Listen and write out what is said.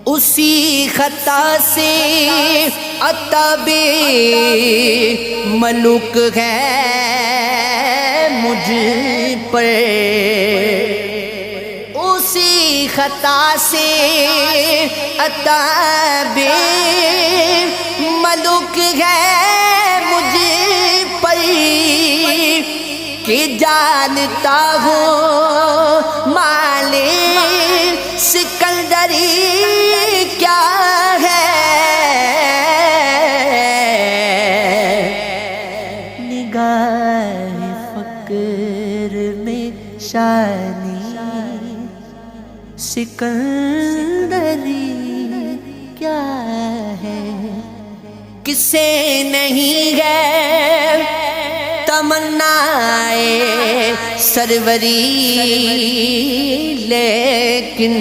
اسی خطا سے عتاب ملوک ہے مجھ پر، اسی خطا سے عتاب ملوک ہے مجھ پر، کہ جانتا ہوں مال سکندری کیا ہے، نگاہ فقر میں شانی سکندری کیا ہے، کسے نہیں ہے تمنائے سروری لیکن